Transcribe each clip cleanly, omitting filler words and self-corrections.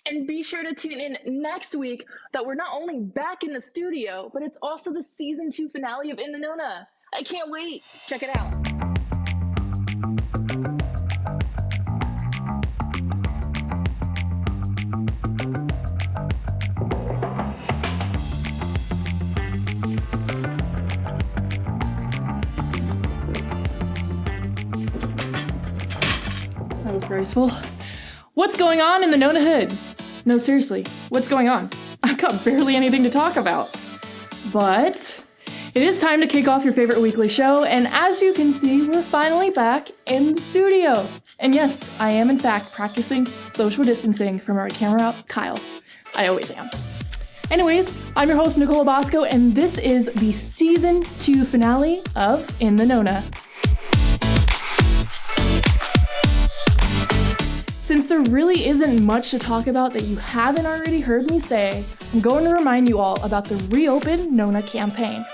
And be sure to tune in next week that we're not only back in the studio, but it's also the season 2 finale of In the Nona. I can't wait. Check it out. That was graceful. What's going on in the Nonahood? No, seriously, what's going on? I've got barely anything to talk about. But it is time to kick off your favorite weekly show, and as you can see, we're finally back in the studio. And yes, I am in fact practicing social distancing from our camera op, Kyle. I always am. Anyways, I'm your host, Nicole LaBosco, and this is the season 2 finale of In the Nona. Since there really isn't much to talk about that you haven't already heard me say, I'm going to remind you all about the Reopen Nona campaign.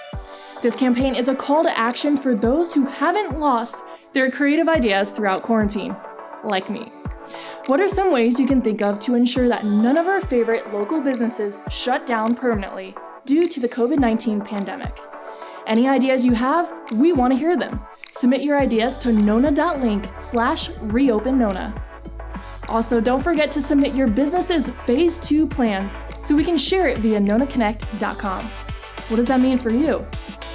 This campaign is a call to action for those who haven't lost their creative ideas throughout quarantine, like me. What are some ways you can think of to ensure that none of our favorite local businesses shut down permanently due to the COVID-19 pandemic? Any ideas you have, we want to hear them. Submit your ideas to nona.link/reopennona. Also, don't forget to submit your business's Phase 2 plans so we can share it via nonaconnect.com. What does that mean for you?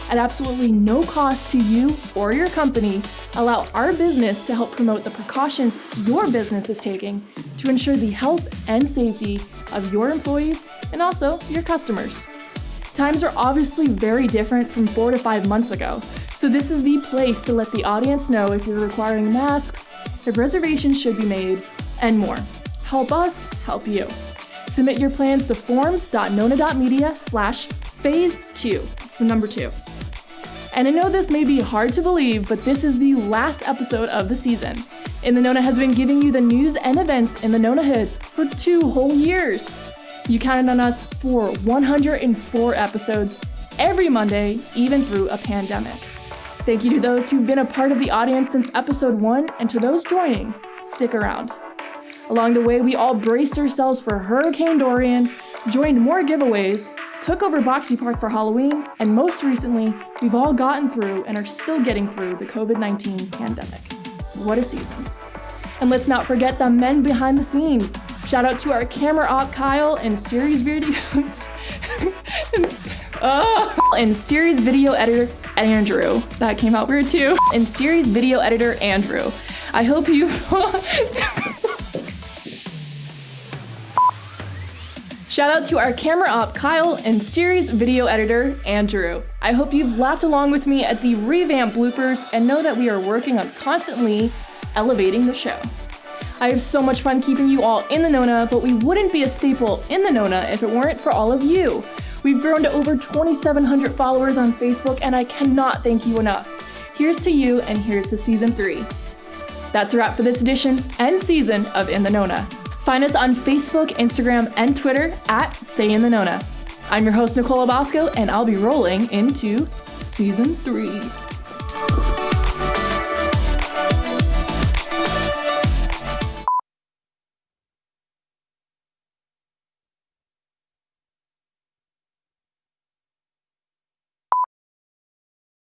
At absolutely no cost to you or your company, allow our business to help promote the precautions your business is taking to ensure the health and safety of your employees and also your customers. Times are obviously very different from 4 to 5 months ago, so this is the place to let the audience know if you're requiring masks, if reservations should be made, and more. Help us help you. Submit your plans to Forms.nona.media/phase2. It's the number 2. And I know this may be hard to believe, but this is the last episode of the season. In the Nona has been giving you the news and events in the Nonahood for 2 whole years. You counted on us for 104 episodes every Monday, even through a pandemic. Thank you to those who've been a part of the audience since episode 1, and to those joining, stick around. Along the way, we all braced ourselves for Hurricane Dorian, joined more giveaways, took over Boxy Park for Halloween, and most recently, we've all gotten through and are still getting through the COVID-19 pandemic. What a season. And let's not forget the men behind the scenes. Shout out to our camera op, Kyle, and series video and series video editor, Andrew. That came out weird too. And series video editor, Andrew. I hope you... Shout out to our camera op, Kyle, and series video editor, Andrew. I hope you've laughed along with me at the revamped bloopers and know that we are working on constantly elevating the show. I have so much fun keeping you all in the Nona, but we wouldn't be a staple in the Nona if it weren't for all of you. We've grown to over 2,700 followers on Facebook, and I cannot thank you enough. Here's to you, and here's to season 3. That's a wrap for this edition and season of In the Nona. Find us on Facebook, Instagram, and Twitter at Say In The Nona. I'm your host, Nicole LaBosco, and I'll be rolling into season 3.